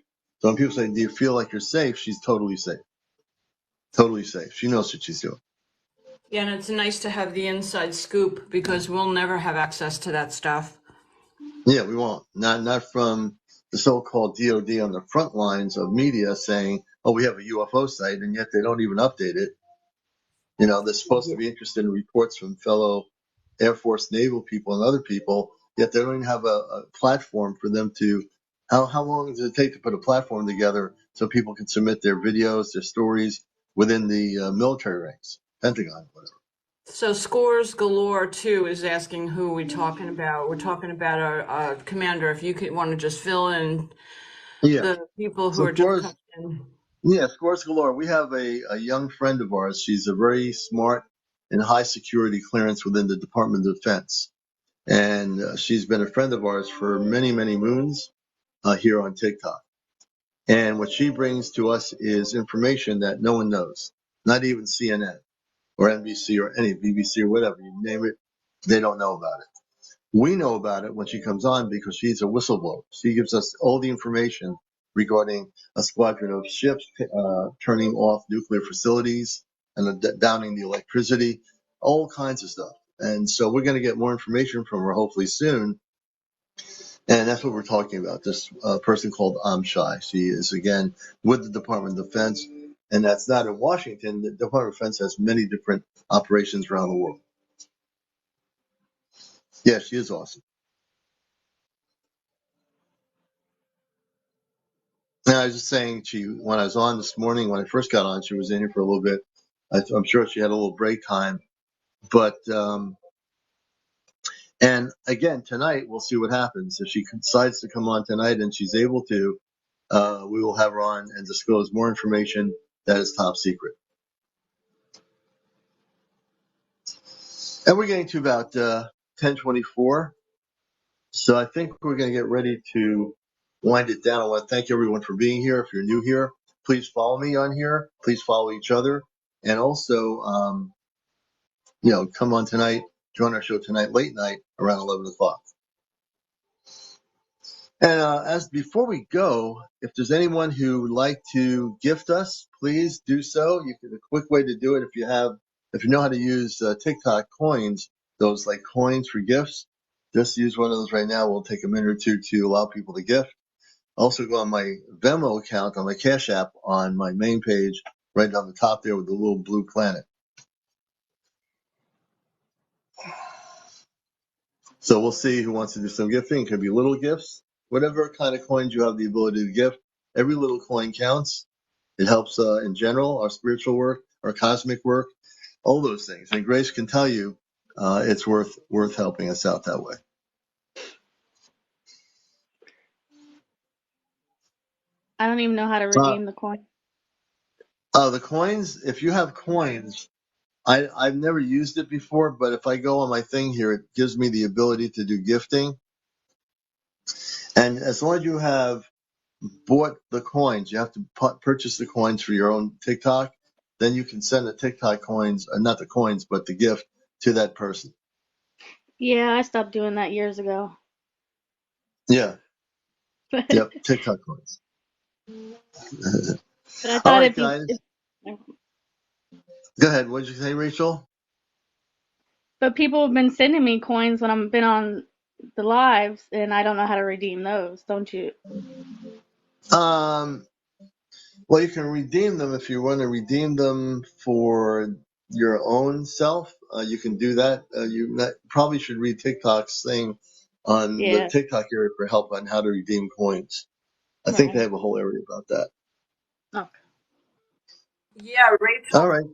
So when people say, "Do you feel like you're safe?" She's totally safe. Totally safe. She knows what she's doing. Yeah, and it's nice to have the inside scoop because we'll never have access to that stuff. Yeah, we won't. Not from the so-called DoD on the front lines of media saying, "Oh, we have a UFO site," and yet they don't even update it. They're supposed to be interested in reports from fellow Air Force, naval people, and other people, yet they don't even have a platform for them to. How long does it take to put a platform together so people can submit their videos, their stories within the military ranks, Pentagon, whatever? So Scores Galore 2 is asking who we're talking about. We're talking about our commander. If you want to just fill in Yeah. the people who So are just Scores, coming in. yeah, Scores Galore. We have a young friend of ours. She's a very smart and high security clearance within the Department of Defense. And she's been a friend of ours for many, many moons here on TikTok. And what she brings to us is information that no one knows, not even CNN or NBC or any BBC or whatever, you name it, they don't know about it. We know about it when she comes on because she's a whistleblower. She gives us all the information regarding a squadron of ships turning off nuclear facilities and downing the electricity, all kinds of stuff. And so we're going to get more information from her hopefully soon. And that's what we're talking about. This person called Amshai. She is again with the Department of Defense, and that's not in Washington. The Department of Defense has many different operations around the world. Yeah, she is awesome. And I was just saying, when I was on this morning, when I first got on, she was in here for a little bit. I'm sure she had a little break time, but and again tonight we'll see what happens. If she decides to come on tonight and she's able to, we will have her on and disclose more information that is top secret. And we're getting to about 10:24, so I think we're going to get ready to wind it down. I want to thank everyone for being here. If you're new here, please follow me on here. Please follow each other, and also, come on tonight. Join our show tonight, late night, around 11 o'clock. And as before we go, if there's anyone who would like to gift us, please do so. A quick way to do it if you know how to use TikTok coins, those like coins for gifts, just use one of those right now. We'll take a minute or two to allow people to gift. Also go on my Venmo account on my Cash App on my main page, right on the top there with the little blue planet. So we'll see who wants to do some gifting. It could be little gifts, whatever kind of coins you have the ability to gift. Every little coin counts. It helps in general, our spiritual work, our cosmic work, all those things. And Grace can tell you it's worth helping us out that way. I don't even know how to redeem the coin. The coins, if you have coins, I've never used it before, but if I go on my thing here, it gives me the ability to do gifting. And as long as you have bought the coins, you have to purchase the coins for your own TikTok. Then you can send the TikTok coins, not the coins, but the gift to that person. Yeah, I stopped doing that years ago. Yeah. Yep. TikTok coins. But I thought All right, guys. Go ahead. What did you say, Rachel? But people have been sending me coins when I've been on the lives, and I don't know how to redeem those. Don't you? Well, you can redeem them if you want to redeem them for your own self. You can do that. Probably should read TikTok's thing on the TikTok area for help on how to redeem coins. I think they have a whole area about that. Okay. Yeah, Rachel. All right.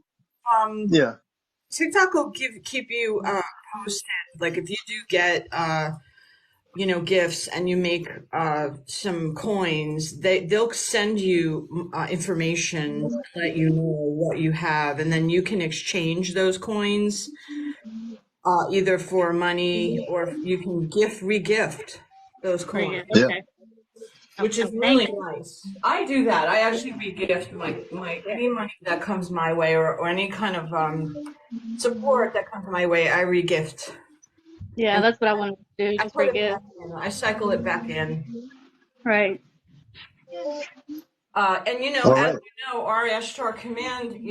Yeah. TikTok will keep you posted. Like if you do get gifts and you make some coins, they'll send you information to let you know what you have, and then you can exchange those coins either for money or you can re-gift those coins. Okay. Which is really nice. I do that. I actually re-gift any money that comes my way or any kind of support that comes my way. I re-gift. Yeah, that's what I want to do. Just re-gift. I cycle it back in. Right. And as you know, our Ashtar Command,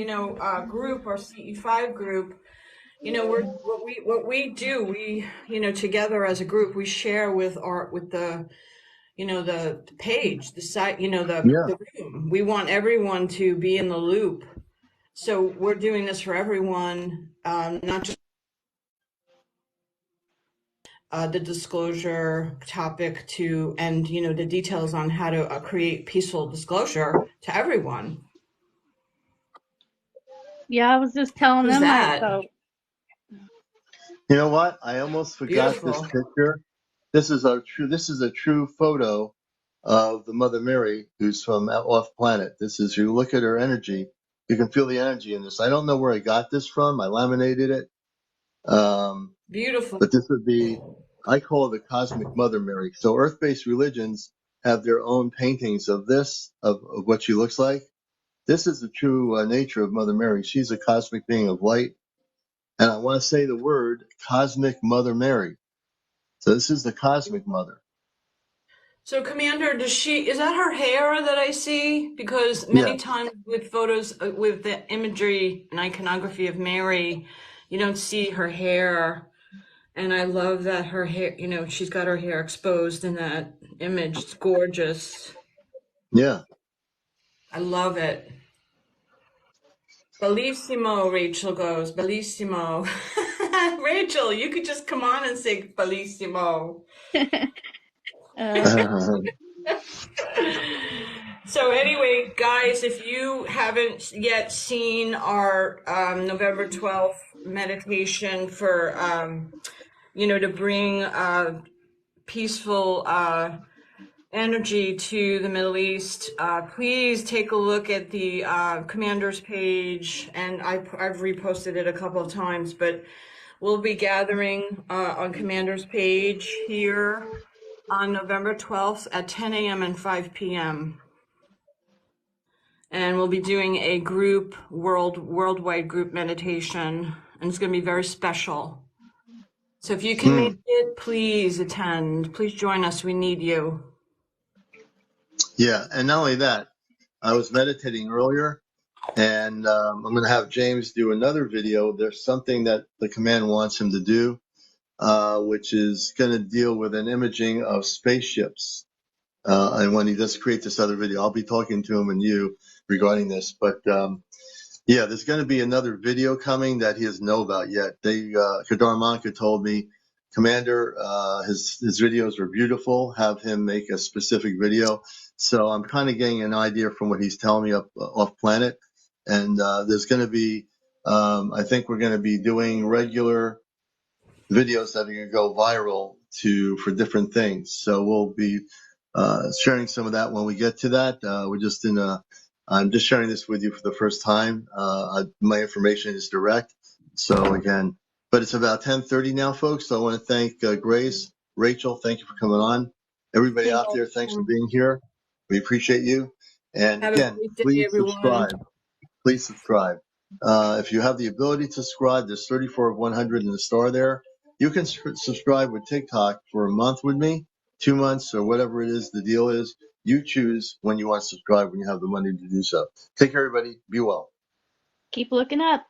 group, our CE5 group, what we do, we together as a group, we share with the the page, the site, the room. We want everyone to be in the loop. So we're doing this for everyone, not just the disclosure topic and the details on how to create peaceful disclosure to everyone. Yeah, I was just telling them that? so You know what? I almost forgot this Beautiful. picture. This is a true photo of the Mother Mary who's from off planet. This is, you look at her energy, you can feel the energy in this. I don't know where I got this from. I laminated it. Beautiful. But this would be, I call it the cosmic Mother Mary. So earth-based religions have their own paintings of this, of what she looks like. This is the true nature of Mother Mary. She's a cosmic being of light. And I want to say the word cosmic Mother Mary. So this is the cosmic mother. So, Commander, is that her hair that I see? Because many Yes. times with photos, with the imagery and iconography of Mary, you don't see her hair. And I love that her hair, she's got her hair exposed in that image. It's gorgeous. Yeah. I love it. Bellissimo, Rachel goes. Bellissimo. Rachel, you could just come on and say bellissimo. So anyway, guys, if you haven't yet seen our November 12th meditation for, to bring peaceful energy to the Middle East, please take a look at the Commander's page, and I've reposted it a couple of times, but we'll be gathering on Commander's page here on November 12th at 10 a.m. and 5 p.m. And we'll be doing a worldwide group meditation, and it's going to be very special. So if you can make it, please attend. Please join us. We need you. Yeah. And not only that, I was meditating earlier, and I'm going to have James do another video. There's something that the command wants him to do, which is going to deal with an imaging of spaceships. And when he does create this other video, I'll be talking to him and you regarding this. But yeah, there's going to be another video coming that he doesn't know about yet. Kadar Manka told me, Commander, his videos are beautiful. Have him make a specific video. So I'm kind of getting an idea from what he's telling me off planet. And there's going to be, I think we're going to be doing regular videos that are going to go viral for different things. So we'll be sharing some of that when we get to that. I'm just sharing this with you for the first time. My information is direct. So again, but it's about 10:30 now, folks. So I want to thank Grace, Rachel. Thank you for coming on. Everybody out there, thanks for being here. We appreciate you. And Have a again, great day, please everyone. subscribe. Please subscribe. If you have the ability to subscribe, there's 34 of 100 in the star there. You can subscribe with TikTok for a month with me, 2 months, or whatever it is the deal is. You choose when you want to subscribe when you have the money to do so. Take care, everybody. Be well. Keep looking up.